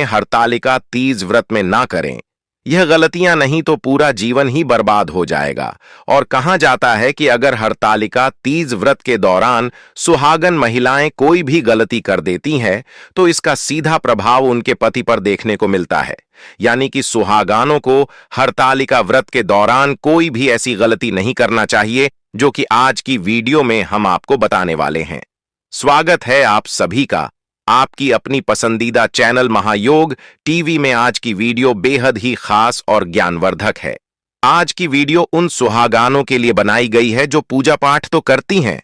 हरतालिका तीज व्रत में ना करें। यह गलतियां नहीं तो पूरा जीवन ही बर्बाद हो जाएगा। और कहा जाता है कि अगर हरतालिका तीज व्रत के दौरान सुहागन महिलाएं कोई भी गलती कर देती हैं तो इसका सीधा प्रभाव उनके पति पर देखने को मिलता है। यानी कि सुहागानों को हरतालिका व्रत के दौरान कोई भी ऐसी गलती नहीं करना चाहिए जो कि आज की वीडियो में हम आपको बताने वाले हैं। स्वागत है आप सभी का आपकी अपनी पसंदीदा चैनल महायोग टीवी में। आज की वीडियो बेहद ही खास और ज्ञानवर्धक है। आज की वीडियो उन सुहागानों के लिए बनाई गई है जो पूजा पाठ तो करती हैं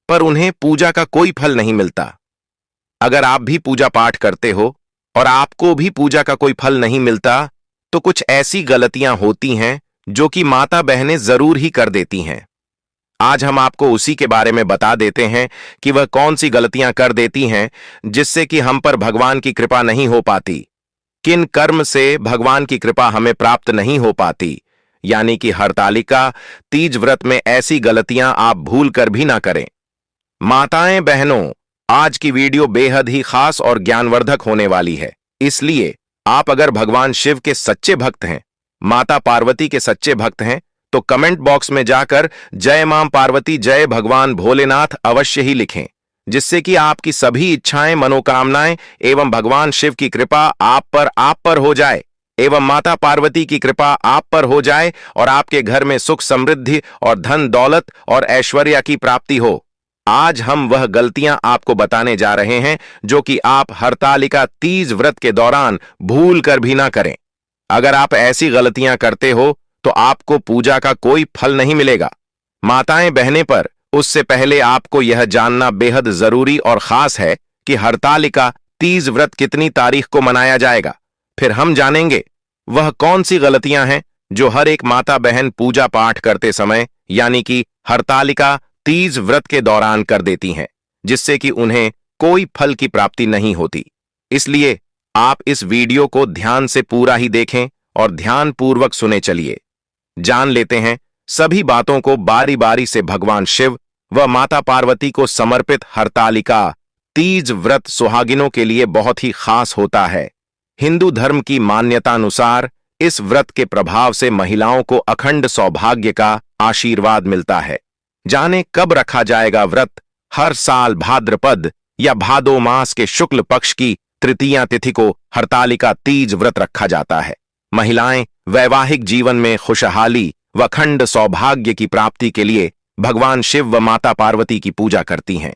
पर उन्हें पूजा का कोई फल नहीं मिलता। अगर आप भी पूजा पाठ करते हो और आपको भी पूजा का कोई फल नहीं मिलता तो कुछ ऐसी गलतियां होती हैं जो कि माता बहनें जरूर ही कर देती हैं। आज हम आपको उसी के बारे में बता देते हैं कि वह कौन सी गलतियां कर देती हैं जिससे कि हम पर भगवान की कृपा नहीं हो पाती, किन कर्म से भगवान की कृपा हमें प्राप्त नहीं हो पाती। यानी कि हरतालिका तीज व्रत में ऐसी गलतियां आप भूल कर भी ना करें। माताएं बहनों, आज की वीडियो बेहद ही खास और ज्ञानवर्धक होने वाली है, इसलिए आप अगर भगवान शिव के सच्चे भक्त हैं, माता पार्वती के सच्चे भक्त हैं तो कमेंट बॉक्स में जाकर जय मां पार्वती जय भगवान भोलेनाथ अवश्य ही लिखें, जिससे कि आपकी सभी इच्छाएं मनोकामनाएं एवं भगवान शिव की कृपा आप पर हो जाए एवं माता पार्वती की कृपा आप पर हो जाए और आपके घर में सुख समृद्धि और धन दौलत और ऐश्वर्य की प्राप्ति हो। आज हम वह गलतियां आपको बताने जा रहे हैं जो कि आप हरतालिका तीज व्रत के दौरान भूल कर भी ना करें। अगर आप ऐसी गलतियां करते हो तो आपको पूजा का कोई फल नहीं मिलेगा। माताएं बहनें, पर उससे पहले आपको यह जानना बेहद जरूरी और खास है कि हरतालिका तीज व्रत कितनी तारीख को मनाया जाएगा। फिर हम जानेंगे वह कौन सी गलतियां हैं जो हर एक माता बहन पूजा पाठ करते समय यानी कि हरतालिका तीज व्रत के दौरान कर देती हैं, जिससे कि उन्हें कोई फल की प्राप्ति नहीं होती। इसलिए आप इस वीडियो को ध्यान से पूरा ही देखें और ध्यानपूर्वक सुने। चलिए जान लेते हैं सभी बातों को बारी बारी से। भगवान शिव व माता पार्वती को समर्पित हरतालिका तीज व्रत सुहागिनों के लिए बहुत ही खास होता है। हिंदू धर्म की मान्यता अनुसार इस व्रत के प्रभाव से महिलाओं को अखंड सौभाग्य का आशीर्वाद मिलता है। जाने कब रखा जाएगा व्रत। हर साल भाद्रपद या भादो मास के शुक्ल पक्ष की तृतीया तिथि को हरतालिका तीज व्रत रखा जाता है। महिलाएं वैवाहिक जीवन में खुशहाली व अखंड सौभाग्य की प्राप्ति के लिए भगवान शिव व माता पार्वती की पूजा करती हैं।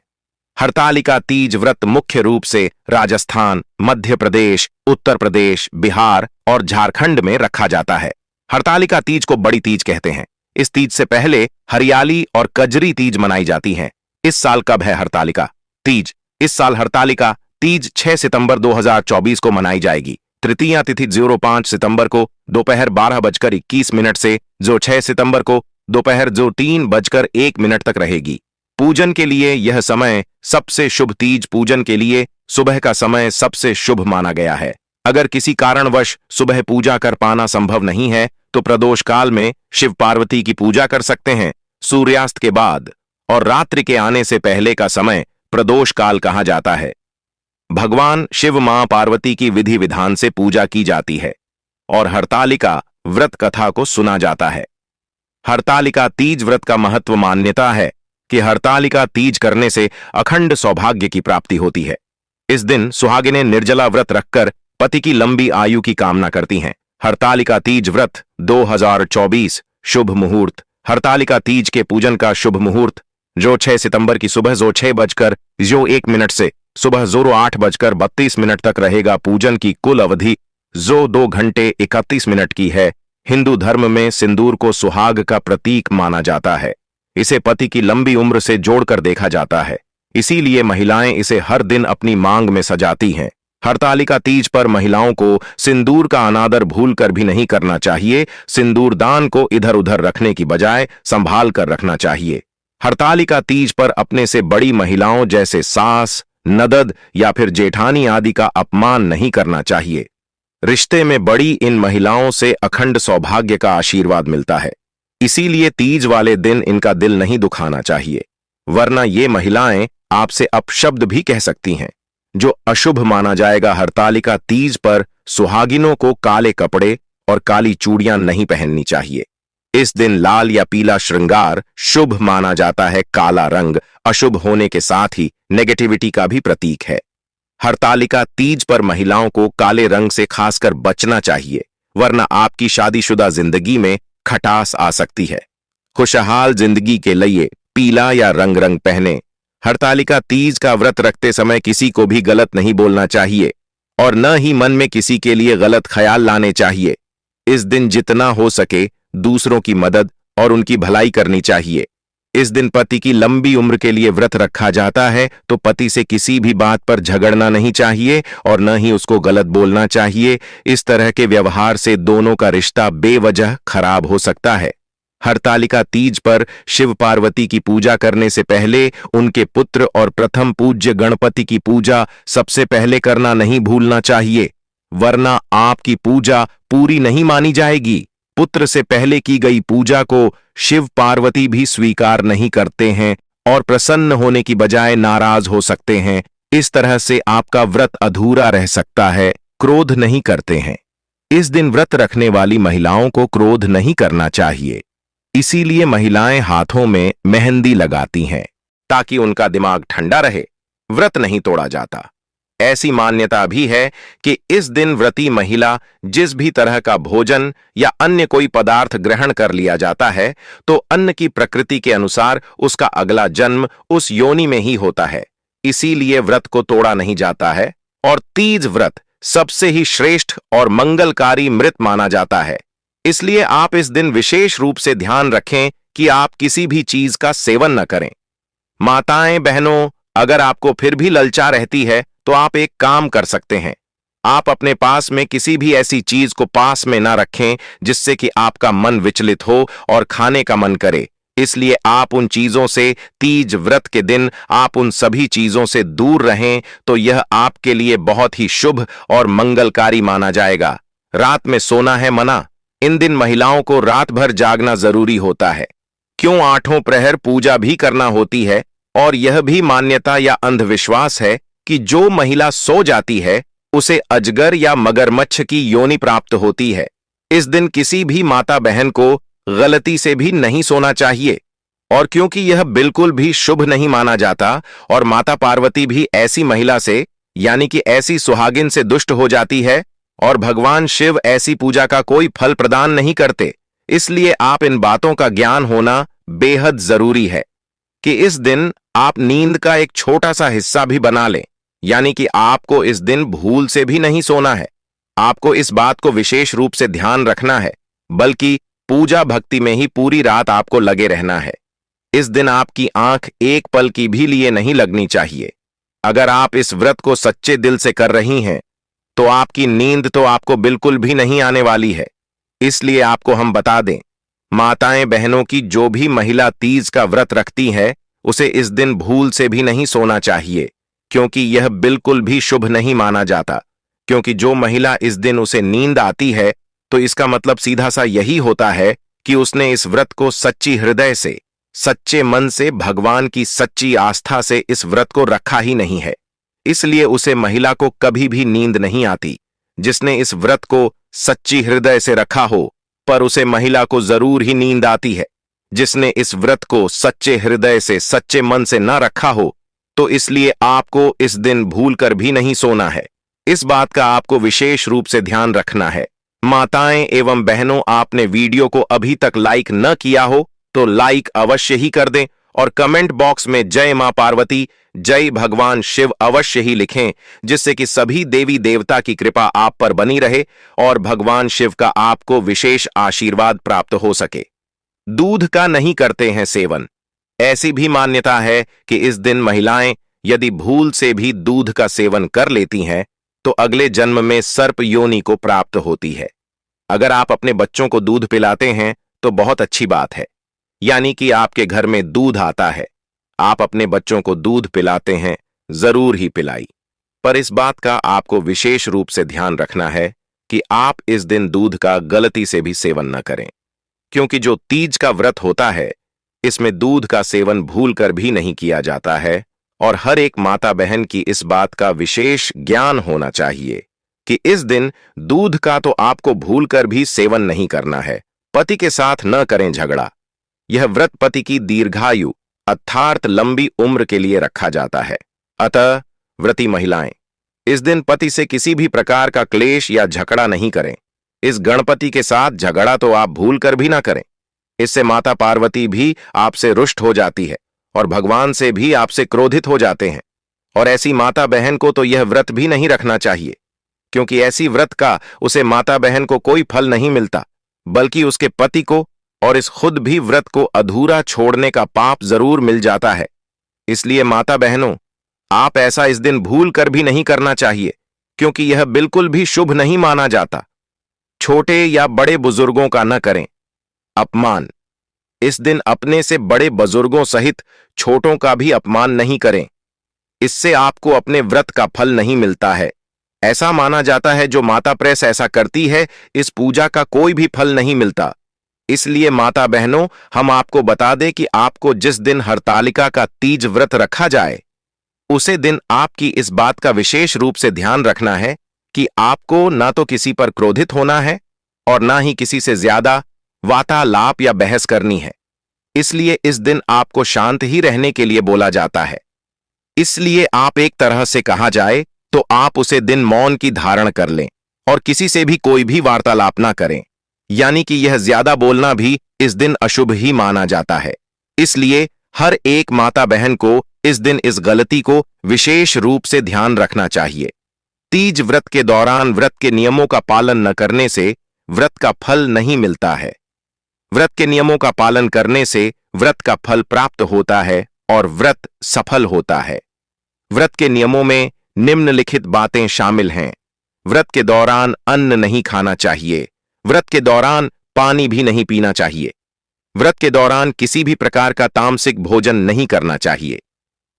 हरतालिका तीज व्रत मुख्य रूप से राजस्थान, मध्य प्रदेश, उत्तर प्रदेश, बिहार और झारखंड में रखा जाता है। हरतालिका तीज को बड़ी तीज कहते हैं। इस तीज से पहले हरियाली और कजरी तीज मनाई जाती हैं। इस साल कब है हरतालिका तीज? इस साल हरतालिका तीज 6 सितंबर 2024 को मनाई जाएगी। तृतीया तिथि 05 सितंबर को दोपहर 12:21 से 6 सितंबर को दोपहर 3:01 तक रहेगी। पूजन के लिए यह समय सबसे शुभ तीज पूजन के लिए सुबह का समय सबसे शुभ माना गया है। अगर किसी कारणवश सुबह पूजा कर पाना संभव नहीं है तो प्रदोष काल में शिव पार्वती की पूजा कर सकते हैं। सूर्यास्त के बाद और रात्रि के आने से पहले का समय प्रदोष काल कहा जाता है। भगवान शिव मां पार्वती की विधि विधान से पूजा की जाती है और हरतालिका व्रत कथा को सुना जाता है। हरतालिका तीज व्रत का महत्व मान्यता है कि हरतालिका तीज करने से अखंड सौभाग्य की प्राप्ति होती है। इस दिन सुहागिनें निर्जला व्रत रखकर पति की लंबी आयु की कामना करती हैं। हरतालिका तीज व्रत 2024 शुभ मुहूर्त। हरतालिका तीज के पूजन का शुभ मुहूर्त 6 सितंबर की सुबह 6:01 से सुबह 8:32 तक रहेगा। पूजन की कुल अवधि 2 घंटे 31 मिनट की है। हिंदू धर्म में सिंदूर को सुहाग का प्रतीक माना जाता है। इसे पति की लंबी उम्र से जोड़कर देखा जाता है, इसीलिए महिलाएं इसे हर दिन अपनी मांग में सजाती हैं। हरतालिका तीज पर महिलाओं को सिंदूर का अनादर भूल कर भी नहीं करना चाहिए। सिंदूर दान को इधर उधर रखने की बजाय संभाल कर रखना चाहिए। हरतालिका तीज पर अपने से बड़ी महिलाओं जैसे सास, नदद या फिर जेठानी आदि का अपमान नहीं करना चाहिए। रिश्ते में बड़ी इन महिलाओं से अखंड सौभाग्य का आशीर्वाद मिलता है, इसीलिए तीज वाले दिन इनका दिल नहीं दुखाना चाहिए, वरना ये महिलाएं आपसे अपशब्द भी कह सकती हैं। जो अशुभ माना जाएगा। हरतालिका तीज पर सुहागिनों को काले कपड़े और काली चूड़ियां नहीं पहननी चाहिए। इस दिन लाल या पीला श्रृंगार शुभ माना जाता है। काला रंग अशुभ होने के साथ ही नेगेटिविटी का भी प्रतीक है। हरतालिका तीज पर महिलाओं को काले रंग से खासकर बचना चाहिए, वरना आपकी शादीशुदा जिंदगी में खटास आ सकती है। खुशहाल जिंदगी के लिए पीला या रंग पहने। हरतालिका तीज का व्रत रखते समय किसी को भी गलत नहीं बोलना चाहिए और न ही मन में किसी के लिए गलत ख्याल लाने चाहिए। इस दिन जितना हो सके दूसरों की मदद और उनकी भलाई करनी चाहिए। इस दिन पति की लंबी उम्र के लिए व्रत रखा जाता है, तो पति से किसी भी बात पर झगड़ना नहीं चाहिए और न ही उसको गलत बोलना चाहिए। इस तरह के व्यवहार से दोनों का रिश्ता बेवजह खराब हो सकता है। हरतालिका तीज पर शिव पार्वती की पूजा करने से पहले उनके पुत्र और प्रथम पूज्य गणपति की पूजा सबसे पहले करना नहीं भूलना चाहिए, वरना आपकी पूजा पूरी नहीं मानी जाएगी। पुत्र से पहले की गई पूजा को शिव पार्वती भी स्वीकार नहीं करते हैं और प्रसन्न होने की बजाय नाराज हो सकते हैं। इस तरह से आपका व्रत अधूरा रह सकता है। क्रोध नहीं करते हैं। इस दिन व्रत रखने वाली महिलाओं को क्रोध नहीं करना चाहिए, इसीलिए महिलाएं हाथों में मेहंदी लगाती हैं ताकि उनका दिमाग ठंडा रहे। व्रत नहीं तोड़ा जाता। ऐसी मान्यता भी है कि इस दिन व्रती महिला जिस भी तरह का भोजन या अन्य कोई पदार्थ ग्रहण कर लिया जाता है, तो अन्न की प्रकृति के अनुसार उसका अगला जन्म उस योनि में ही होता है। इसीलिए व्रत को तोड़ा नहीं जाता है और तीज व्रत सबसे ही श्रेष्ठ और मंगलकारी मृत माना जाता है। इसलिए आप इस दिन विशेष रूप से ध्यान रखें कि आप किसी भी चीज का सेवन न करें। माताएं बहनों, अगर आपको फिर भी ललचा रहती है तो आप एक काम कर सकते हैं। आप अपने पास में किसी भी ऐसी चीज को पास में ना रखें जिससे कि आपका मन विचलित हो और खाने का मन करे। इसलिए आप उन चीजों से तीज व्रत के दिन आप उन सभी चीजों से दूर रहें, तो यह आपके लिए बहुत ही शुभ और मंगलकारी माना जाएगा। रात में सोना है मना। इन दिन महिलाओं को रात भर जागना जरूरी होता है। क्यों 8 प्रहर पूजा भी करना होती है और यह भी मान्यता या अंधविश्वास है कि जो महिला सो जाती है उसे अजगर या मगरमच्छ की योनि प्राप्त होती है। इस दिन किसी भी माता बहन को गलती से भी नहीं सोना चाहिए, और क्योंकि यह बिल्कुल भी शुभ नहीं माना जाता और माता पार्वती भी ऐसी महिला से यानी कि ऐसी सुहागिन से दुष्ट हो जाती है और भगवान शिव ऐसी पूजा का कोई फल प्रदान नहीं करते, इसलिए आप इन बातों का ज्ञान होना बेहद जरूरी है कि इस दिन आप नींद का एक छोटा सा हिस्सा भी बना लें। यानी कि आपको इस दिन भूल से भी नहीं सोना है। आपको इस बात को विशेष रूप से ध्यान रखना है, बल्कि पूजा भक्ति में ही पूरी रात आपको लगे रहना है। इस दिन आपकी आंख एक पल की भी लिए नहीं लगनी चाहिए। अगर आप इस व्रत को सच्चे दिल से कर रही हैं तो आपकी नींद तो आपको बिल्कुल भी नहीं आने वाली है। इसलिए आपको हम बता दें, माताएं बहनों की जो भी महिला तीज का व्रत रखती है उसे इस दिन भूल से भी नहीं सोना चाहिए, क्योंकि यह बिल्कुल भी शुभ नहीं माना जाता। क्योंकि जो महिला इस दिन उसे नींद आती है तो इसका मतलब सीधा सा यही होता है कि उसने इस व्रत को सच्ची हृदय से, सच्चे मन से, भगवान की सच्ची आस्था से इस व्रत को रखा ही नहीं है। इसलिए उसे महिला को कभी भी नींद नहीं आती। जिसने इस व्रत को सच्ची हृदय से रखा हो, पर उसे महिला को जरूर ही नींद आती है। जिसने इस व्रत को सच्चे हृदय से, सच्चे मन से न रखा हो, तो इसलिए आपको इस दिन भूल कर भी नहीं सोना है। इस बात का आपको विशेष रूप से ध्यान रखना है। माताएं एवं बहनों, आपने वीडियो को अभी तक लाइक न किया हो तो लाइक अवश्य ही कर दें और कमेंट बॉक्स में जय मां पार्वती, जय भगवान शिव अवश्य ही लिखें, जिससे कि सभी देवी देवता की कृपा आप पर बनी रहे और भगवान शिव का आपको विशेष आशीर्वाद प्राप्त हो सके। दूध का नहीं करते हैं सेवन। ऐसी भी मान्यता है कि इस दिन महिलाएं यदि भूल से भी दूध का सेवन कर लेती हैं तो अगले जन्म में सर्प योनि को प्राप्त होती है। अगर आप अपने बच्चों को दूध पिलाते हैं तो बहुत अच्छी बात है, यानी कि आपके घर में दूध आता है। आप अपने बच्चों को दूध पिलाते हैं, जरूर ही पिलाई, पर इस बात का आपको विशेष रूप से ध्यान रखना है कि आप इस दिन दूध का गलती से भी सेवन न करें, क्योंकि जो तीज का व्रत होता है इसमें दूध का सेवन भूल कर भी नहीं किया जाता है और हर एक माता बहन की इस बात का विशेष ज्ञान होना चाहिए कि इस दिन दूध का तो आपको भूलकर भी सेवन नहीं करना है। पति के साथ न करें झगड़ा। यह व्रत पति की दीर्घायु अर्थात लंबी उम्र के लिए रखा जाता है। अतः व्रती महिलाएं इस दिन पति से किसी भी प्रकार का क्लेश या झगड़ा नहीं करें। इस गणपति के साथ झगड़ा तो आप भूल कर भी ना करें। इससे माता पार्वती भी आपसे रुष्ट हो जाती है और भगवान से भी आपसे क्रोधित हो जाते हैं। और ऐसी माता बहन को तो यह व्रत भी नहीं रखना चाहिए, क्योंकि ऐसी व्रत का उसे माता बहन को कोई फल नहीं मिलता, बल्कि उसके पति को और इस खुद भी व्रत को अधूरा छोड़ने का पाप जरूर मिल जाता है। इसलिए माता बहनों, आप ऐसा इस दिन भूल कर भी नहीं करना चाहिए, क्योंकि यह बिल्कुल भी शुभ नहीं माना जाता। छोटे या बड़े बुजुर्गों का न करें अपमान। इस दिन अपने से बड़े बुजुर्गों सहित छोटों का भी अपमान नहीं करें। इससे आपको अपने व्रत का फल नहीं मिलता है। ऐसा माना जाता है जो माता प्रेस ऐसा करती है, इस पूजा का कोई भी फल नहीं मिलता। इसलिए माता बहनों, हम आपको बता दें कि आपको जिस दिन हरतालिका का तीज व्रत रखा जाए, उसे दिन आपकी इस बात का विशेष रूप से ध्यान रखना है कि आपको ना तो किसी पर क्रोधित होना है और ना ही किसी से ज्यादा वार्तालाप या बहस करनी है। इसलिए इस दिन आपको शांत ही रहने के लिए बोला जाता है। इसलिए आप एक तरह से कहा जाए तो आप उसे दिन मौन की धारण कर लें और किसी से भी कोई भी वार्तालाप ना करें, यानी कि यह ज्यादा बोलना भी इस दिन अशुभ ही माना जाता है। इसलिए हर एक माता बहन को इस दिन इस गलती को विशेष रूप से ध्यान रखना चाहिए। तीज व्रत के दौरान व्रत के नियमों का पालन न करने से व्रत का फल नहीं मिलता है। व्रत के नियमों का पालन करने से व्रत का फल प्राप्त होता है और व्रत सफल होता है। व्रत के नियमों में निम्नलिखित बातें शामिल हैं। व्रत के दौरान अन्न नहीं खाना चाहिए। व्रत के दौरान पानी भी नहीं पीना चाहिए। व्रत के दौरान किसी भी प्रकार का तामसिक भोजन नहीं करना चाहिए।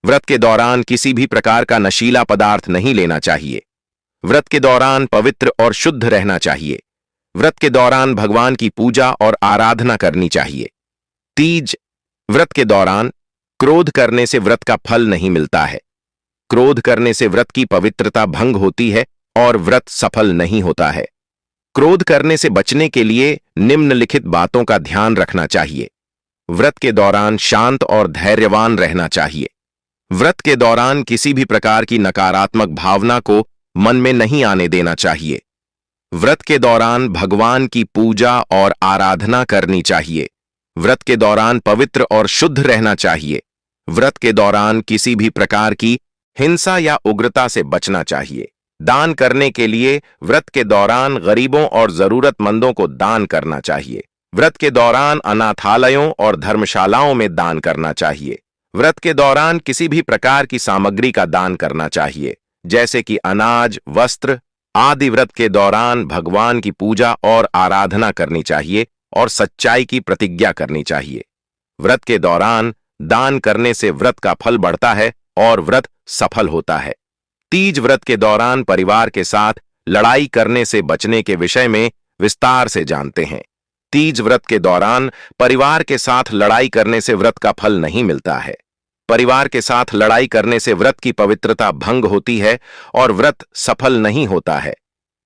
व्रत के दौरान किसी भी प्रकार का नशीला पदार्थ नहीं लेना चाहिए। व्रत के दौरान पवित्र और शुद्ध रहना चाहिए। व्रत के दौरान भगवान की पूजा और आराधना करनी चाहिए। तीज व्रत के दौरान क्रोध करने से व्रत का फल नहीं मिलता है। क्रोध करने से व्रत की पवित्रता भंग होती है और व्रत सफल नहीं होता है। क्रोध करने से बचने के लिए निम्नलिखित बातों का ध्यान रखना चाहिए। व्रत के दौरान शांत और धैर्यवान रहना चाहिए। व्रत के दौरान किसी भी प्रकार की नकारात्मक भावना को मन में नहीं आने देना चाहिए। व्रत के दौरान भगवान की पूजा और आराधना करनी चाहिए। व्रत के दौरान पवित्र और शुद्ध रहना चाहिए। व्रत के दौरान किसी भी प्रकार की हिंसा या उग्रता से बचना चाहिए। दान करने के लिए व्रत के दौरान गरीबों और जरूरतमंदों को दान करना चाहिए। व्रत के दौरान अनाथालयों और धर्मशालाओं में दान करना चाहिए। व्रत के दौरान किसी भी प्रकार की सामग्री का दान करना चाहिए, जैसे कि अनाज, वस्त्र आदि। व्रत के दौरान भगवान की पूजा और आराधना करनी चाहिए और सच्चाई की प्रतिज्ञा करनी चाहिए। व्रत के दौरान दान करने से व्रत का फल बढ़ता है और व्रत सफल होता है। तीज व्रत के दौरान परिवार के साथ लड़ाई करने से बचने के विषय में विस्तार से जानते हैं। तीज व्रत के दौरान परिवार के साथ लड़ाई करने से व्रत का फल नहीं मिलता है। परिवार के साथ लड़ाई करने से व्रत की पवित्रता भंग होती है और व्रत सफल नहीं होता है।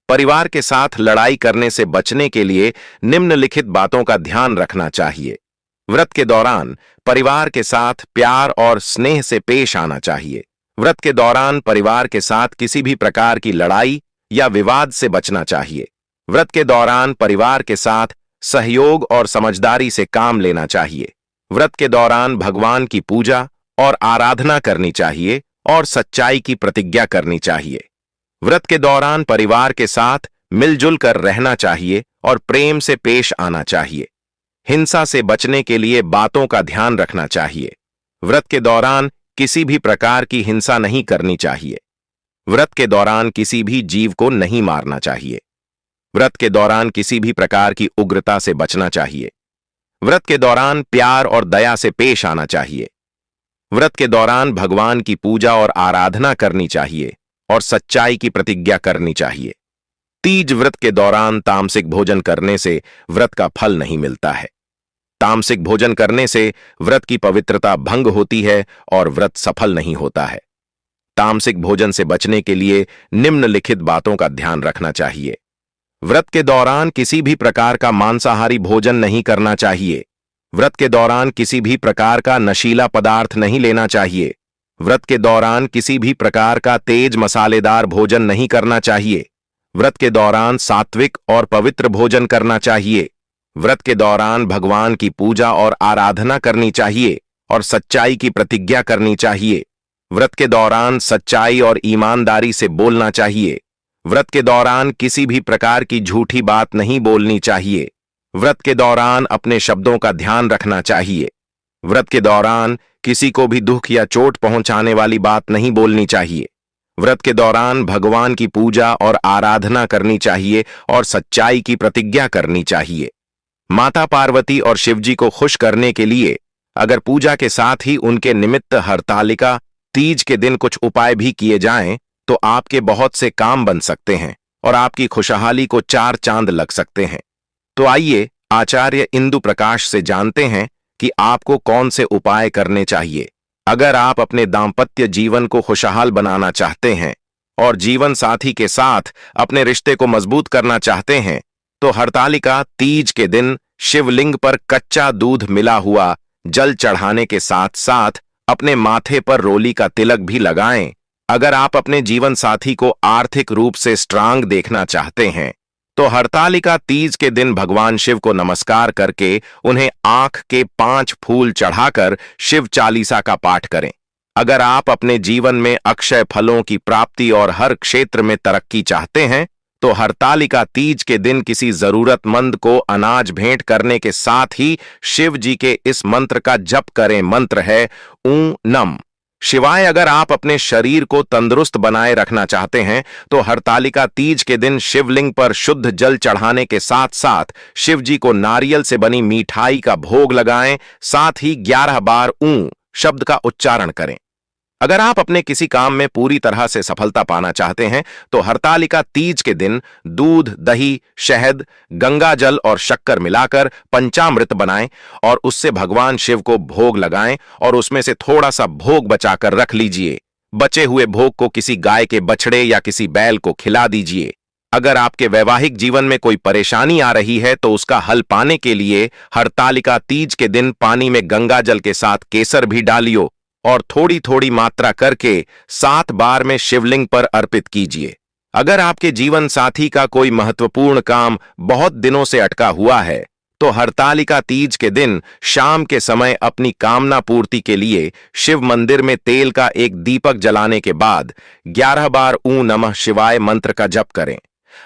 परिवार के साथ लड़ाई करने से बचने के लिए निम्नलिखित बातों का ध्यान रखना चाहिए। व्रत के दौरान परिवार के साथ प्यार और स्नेह से पेश आना चाहिए। व्रत के दौरान परिवार के साथ किसी भी प्रकार की लड़ाई या विवाद से बचना चाहिए। व्रत के दौरान परिवार के साथ सहयोग और समझदारी से काम लेना चाहिए। व्रत के दौरान भगवान की पूजा और आराधना करनी चाहिए और सच्चाई की प्रतिज्ञा करनी चाहिए। व्रत के दौरान परिवार के साथ मिलजुल कर रहना चाहिए और प्रेम से पेश आना चाहिए। हिंसा से बचने के लिए बातों का ध्यान रखना चाहिए। व्रत के दौरान किसी भी प्रकार की हिंसा नहीं करनी चाहिए। व्रत के दौरान किसी भी जीव को नहीं मारना चाहिए। व्रत के दौरान किसी भी प्रकार की उग्रता से बचना चाहिए। व्रत के दौरान प्यार और दया से पेश आना चाहिए। व्रत के दौरान भगवान की पूजा और आराधना करनी चाहिए और सच्चाई की प्रतिज्ञा करनी चाहिए। तीज व्रत के दौरान तामसिक भोजन करने से व्रत का फल नहीं मिलता है। तामसिक भोजन करने से व्रत की पवित्रता भंग होती है और व्रत सफल नहीं होता है। तामसिक भोजन से बचने के लिए निम्नलिखित बातों का ध्यान रखना चाहिए। व्रत के दौरान किसी भी प्रकार का मांसाहारी भोजन नहीं करना चाहिए। व्रत के दौरान किसी भी प्रकार का नशीला पदार्थ नहीं लेना चाहिए। व्रत के दौरान किसी भी प्रकार का तेज मसालेदार भोजन नहीं करना चाहिए। व्रत के दौरान सात्विक और पवित्र भोजन करना चाहिए। व्रत के दौरान भगवान की पूजा और आराधना करनी चाहिए और सच्चाई की प्रतिज्ञा करनी चाहिए। व्रत के दौरान सच्चाई और ईमानदारी से बोलना चाहिए। व्रत के दौरान किसी भी प्रकार की झूठी बात नहीं बोलनी चाहिए। व्रत के दौरान अपने शब्दों का ध्यान रखना चाहिए। व्रत के दौरान किसी को भी दुख या चोट पहुंचाने वाली बात नहीं बोलनी चाहिए। व्रत के दौरान भगवान की पूजा और आराधना करनी चाहिए और सच्चाई की प्रतिज्ञा करनी चाहिए। माता पार्वती और शिवजी को खुश करने के लिए अगर पूजा के साथ ही उनके निमित्त हरतालिका तीज के दिन कुछ उपाय भी किए जाएं, तो आपके बहुत से काम बन सकते हैं और आपकी खुशहाली को चार चांद लग सकते हैं। तो आइए आचार्य इंदु प्रकाश से जानते हैं कि आपको कौन से उपाय करने चाहिए। अगर आप अपने दाम्पत्य जीवन को खुशहाल बनाना चाहते हैं और जीवन साथी के साथ अपने रिश्ते को मजबूत करना चाहते हैं, तो हरतालिका तीज के दिन शिवलिंग पर कच्चा दूध मिला हुआ जल चढ़ाने के साथ साथ अपने माथे पर रोली का तिलक भी लगाएं। अगर आप अपने जीवन साथी को आर्थिक रूप से स्ट्रांग देखना चाहते हैं, तो हरतालिका तीज के दिन भगवान शिव को नमस्कार करके उन्हें आंख के 5 फूल चढ़ाकर शिव चालीसा का पाठ करें। अगर आप अपने जीवन में अक्षय फलों की प्राप्ति और हर क्षेत्र में तरक्की चाहते हैं, तो हरतालिका तीज के दिन किसी जरूरतमंद को अनाज भेंट करने के साथ ही शिव जी के इस मंत्र का जप करें। मंत्र है ऊं नम शिवाय। अगर आप अपने शरीर को तंदुरुस्त बनाए रखना चाहते हैं, तो हरतालिका तीज के दिन शिवलिंग पर शुद्ध जल चढ़ाने के साथ साथ शिव जी को नारियल से बनी मिठाई का भोग लगाएं। साथ ही 11 बार ऊं शब्द का उच्चारण करें। अगर आप अपने किसी काम में पूरी तरह से सफलता पाना चाहते हैं, तो हरतालिका तीज के दिन दूध, दही, शहद, गंगा जल और शक्कर मिलाकर पंचामृत बनाएं और उससे भगवान शिव को भोग लगाएं और उसमें से थोड़ा सा भोग बचाकर रख लीजिए। बचे हुए भोग को किसी गाय के बछड़े या किसी बैल को खिला दीजिए। अगर आपके वैवाहिक जीवन में कोई परेशानी आ रही है, तो उसका हल पाने के लिए हरतालिका तीज के दिन पानी में गंगा जल के साथ केसर भी डालियो और थोड़ी थोड़ी मात्रा करके 7 बार में शिवलिंग पर अर्पित कीजिए। अगर आपके जीवन साथी का कोई महत्वपूर्ण काम बहुत दिनों से अटका हुआ है, तो हरतालिका तीज के दिन शाम के समय अपनी कामना पूर्ति के लिए शिव मंदिर में तेल का एक दीपक जलाने के बाद 11 बार ऊं नमः शिवाय मंत्र का जप करें।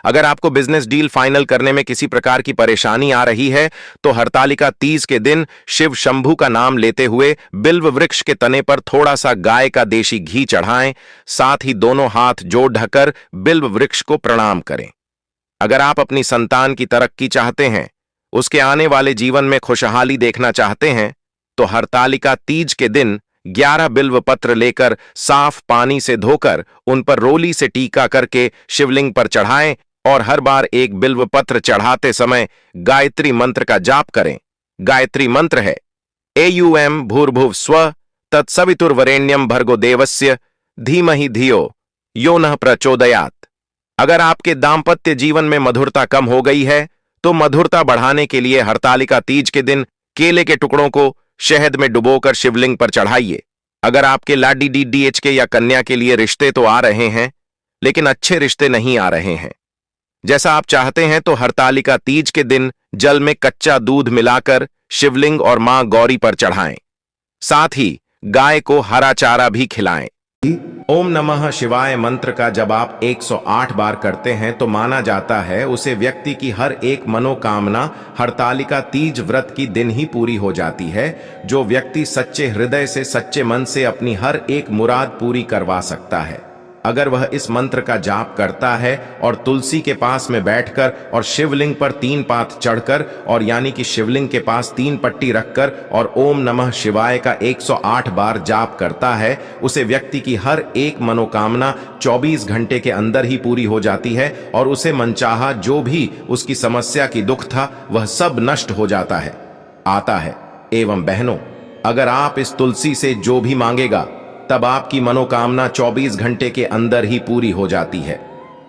अगर आपको बिजनेस डील फाइनल करने में किसी प्रकार की परेशानी आ रही है, तो हरतालिका तीज के दिन शिव शंभू का नाम लेते हुए बिल्व वृक्ष के तने पर थोड़ा सा गाय का देशी घी चढ़ाएं। साथ ही दोनों हाथ जोड़ ढकर बिल्व वृक्ष को प्रणाम करें। अगर आप अपनी संतान की तरक्की चाहते हैं, उसके आने वाले जीवन में खुशहाली देखना चाहते हैं, तो हरतालिका तीज के दिन 11 बिल्व पत्र लेकर साफ पानी से धोकर उन पर रोली से टीका करके शिवलिंग पर चढ़ाएं और हर बार एक बिल्व पत्र चढ़ाते समय गायत्री मंत्र का जाप करें। गायत्री मंत्र है एयुएम भूर्भुव स्व तत्सवितुर्वरेण्यम भर्गो देवस्य धीमहि धियो यो नः प्रचोदयात्। अगर आपके दाम्पत्य जीवन में मधुरता कम हो गई है, तो मधुरता बढ़ाने के लिए हरतालिका तीज के दिन केले के टुकड़ों को शहद में डुबोकर शिवलिंग पर चढ़ाइए। अगर आपके लाडी डीडीएच के या कन्या के लिए रिश्ते तो आ रहे हैं, लेकिन अच्छे रिश्ते नहीं आ रहे हैं जैसा आप चाहते हैं, तो हरतालिका तीज के दिन जल में कच्चा दूध मिलाकर शिवलिंग और मां गौरी पर चढ़ाएं। साथ ही गाय को हरा चारा भी खिलाएं। ओम नमः शिवाय मंत्र का जब आप 108 बार करते हैं, तो माना जाता है उसे व्यक्ति की हर एक मनोकामना हरतालिका तीज व्रत की दिन ही पूरी हो जाती है। जो व्यक्ति सच्चे हृदय से, सच्चे मन से अपनी हर एक मुराद पूरी करवा सकता है। अगर वह इस मंत्र का जाप करता है और तुलसी के पास में बैठकर और शिवलिंग पर 3 पात चढ़कर, और यानी कि शिवलिंग के पास 3 पट्टी रखकर और ओम नमः शिवाय का 108 बार जाप करता है, उसे व्यक्ति की हर एक मनोकामना 24 घंटे के अंदर ही पूरी हो जाती है और उसे मनचाहा जो भी उसकी समस्या की दुख था, वह सब नष्ट हो जाता है। आता है। एवं बहनों, अगर आप इस तुलसी से जो भी मांगेगा तब आपकी मनोकामना 24 घंटे के अंदर ही पूरी हो जाती है।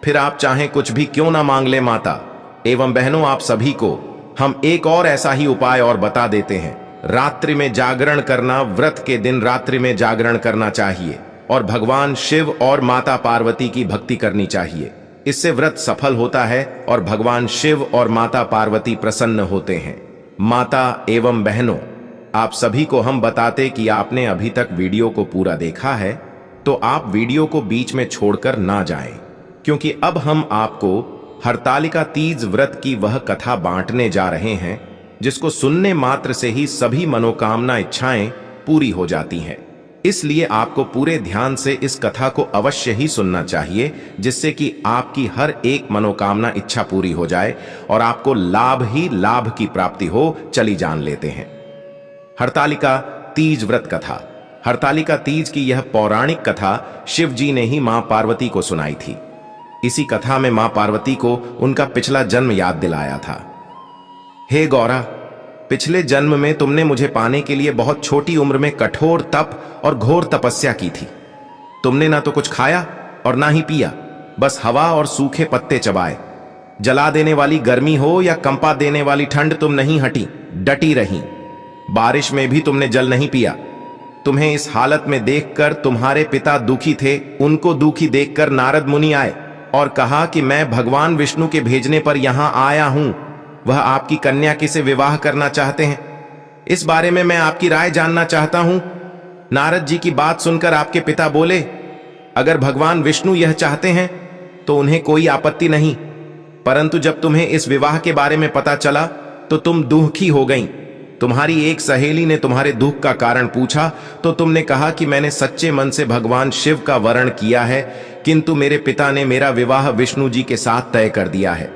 फिर आप चाहें कुछ भी क्यों ना मांग ले माता। एवं बहनों, आप सभी को हम एक और ऐसा ही उपाय और बता देते हैं। रात्रि में जागरण करना, व्रत के दिन रात्रि में जागरण करना चाहिए और भगवान शिव और माता पार्वती की भक्ति करनी चाहिए। इससे व्रत सफल होता है और भगवान शिव और माता पार्वती प्रसन्न होते हैं। माता एवं बहनों, आप सभी को हम बताते कि आपने अभी तक वीडियो को पूरा देखा है तो आप वीडियो को बीच में छोड़कर ना जाएं, क्योंकि अब हम आपको हरतालिका तीज व्रत की वह कथा बांटने जा रहे हैं जिसको सुनने मात्र से ही सभी मनोकामना इच्छाएं पूरी हो जाती हैं। इसलिए आपको पूरे ध्यान से इस कथा को अवश्य ही सुनना चाहिए, जिससे कि आपकी हर एक मनोकामना इच्छा पूरी हो जाए और आपको लाभ ही लाभ की प्राप्ति हो। चली जान लेते हैं हरतालिका तीज व्रत कथा। हरतालिका तीज की यह पौराणिक कथा शिव जी ने ही मां पार्वती को सुनाई थी। इसी कथा में मां पार्वती को उनका पिछला जन्म याद दिलाया था। हे गौरा, पिछले जन्म में तुमने मुझे पाने के लिए बहुत छोटी उम्र में कठोर तप और घोर तपस्या की थी। तुमने ना तो कुछ खाया और ना ही पिया, बस हवा और सूखे पत्ते चबाए। जला देने वाली गर्मी हो या कंपा देने वाली ठंड, तुम नहीं हटी, डटी रही। बारिश में भी तुमने जल नहीं पिया। तुम्हें इस हालत में देखकर तुम्हारे पिता दुखी थे। उनको दुखी देखकर नारद मुनि आए और कहा कि मैं भगवान विष्णु के भेजने पर यहां आया हूं। वह आपकी कन्या किसे विवाह करना चाहते हैं, इस बारे में मैं आपकी राय जानना चाहता हूं। नारद जी की बात सुनकर आपके पिता बोले, अगर भगवान विष्णु यह चाहते हैं तो उन्हें कोई आपत्ति नहीं, परंतु जब तुम्हें इस विवाह के बारे में पता चला तो तुम दुखी हो गईं। तुम्हारी एक सहेली ने तुम्हारे दुख का कारण पूछा तो तुमने कहा कि मैंने सच्चे मन से भगवान शिव का वरण किया है, किंतु मेरे पिता ने मेरा विवाह विष्णु जी के साथ तय कर दिया है।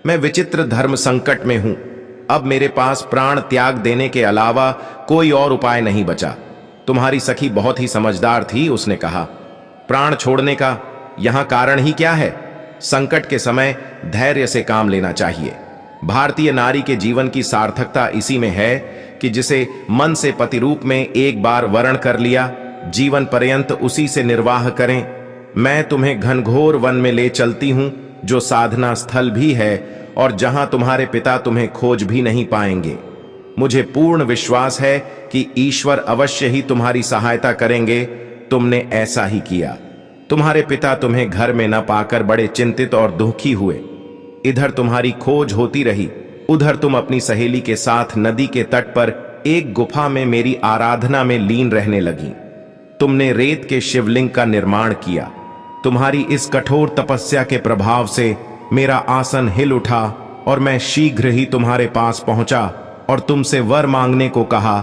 मैं विचित्र धर्म संकट में हूं। अब मेरे पास प्राण त्याग देने के अलावा कोई और उपाय नहीं बचा। तुम्हारी सखी बहुत ही समझदार थी। उसने कहा, प्राण छोड़ने का यहां कारण ही क्या है? संकट के समय धैर्य से काम लेना चाहिए। भारतीय नारी के जीवन की सार्थकता इसी में है कि जिसे मन से पति रूप में एक बार वरण कर लिया, जीवन पर्यंत उसी से निर्वाह करें। मैं तुम्हें घनघोर वन में ले चलती हूं, जो साधना स्थल भी है और जहां तुम्हारे पिता तुम्हें खोज भी नहीं पाएंगे। मुझे पूर्ण विश्वास है कि ईश्वर अवश्य ही तुम्हारी सहायता करेंगे। तुमने ऐसा ही किया। तुम्हारे पिता तुम्हें घर में न पाकर बड़े चिंतित और दुखी हुए। इधर तुम्हारी खोज होती रही, उधर तुम अपनी सहेली के साथ नदी के तट पर एक गुफा में मेरी आराधना में लीन रहने लगी। तुमने रेत के शिवलिंग का निर्माण किया। तुम्हारी इस कठोर तपस्या के प्रभाव से मेरा आसन हिल उठा और मैं शीघ्र ही तुम्हारे पास पहुंचा और तुमसे वर मांगने को कहा।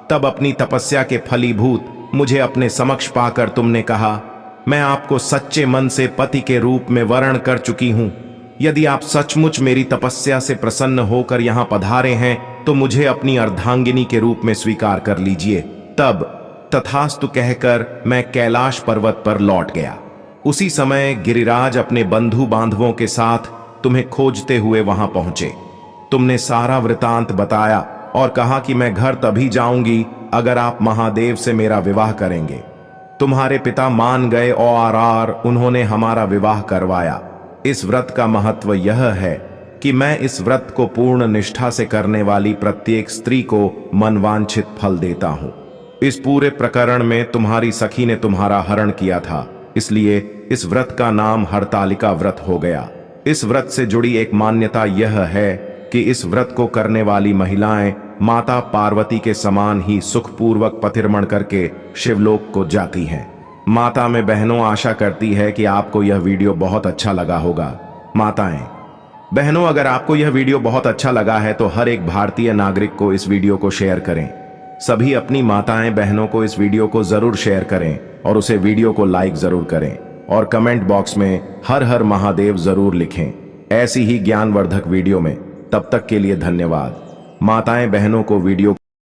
तब अपनी तपस्या के फलीभूत मुझे अपने समक्ष पाकर तुमने कहा, मैं आपको सच्चे मन से पति के रूप में वरण कर चुकी हूं। यदि आप सचमुच मेरी तपस्या से प्रसन्न होकर यहां पधारे हैं तो मुझे अपनी अर्धांगिनी के रूप में स्वीकार कर लीजिए। तब तथास्तु कहकर मैं कैलाश पर्वत पर लौट गया। उसी समय गिरिराज अपने बंधु बांधवों के साथ तुम्हें खोजते हुए वहां पहुंचे। तुमने सारा वृतांत बताया और कहा कि मैं घर तभी जाऊंगी अगर आप महादेव से मेरा विवाह करेंगे। तुम्हारे पिता मान गए और उन्होंने हमारा विवाह करवाया। इस व्रत का महत्व यह है कि मैं इस व्रत को पूर्ण निष्ठा से करने वाली प्रत्येक स्त्री को मनवांछित फल देता हूं। इस पूरे प्रकरण में तुम्हारी सखी ने तुम्हारा हरण किया था, इसलिए इस व्रत का नाम हरतालिका व्रत हो गया। इस व्रत से जुड़ी एक मान्यता यह है कि इस व्रत को करने वाली महिलाएं माता पार्वती के समान ही सुखपूर्वक पतिरमण करके शिवलोक को जाती हैं। माता में बहनों आशा करती है कि आपको यह वीडियो बहुत अच्छा लगा होगा। माताएं बहनों, अगर आपको यह वीडियो बहुत अच्छा लगा है तो हर एक भारतीय नागरिक को इस वीडियो को शेयर करें। सभी अपनी माताएं बहनों को इस वीडियो को जरूर शेयर करें और उसे वीडियो को लाइक जरूर करें और कमेंट बॉक्स में हर हर महादेव जरूर लिखें ऐसी ही ज्ञानवर्धक वीडियो में। तब तक के लिए धन्यवाद। माताएं बहनों को वीडियो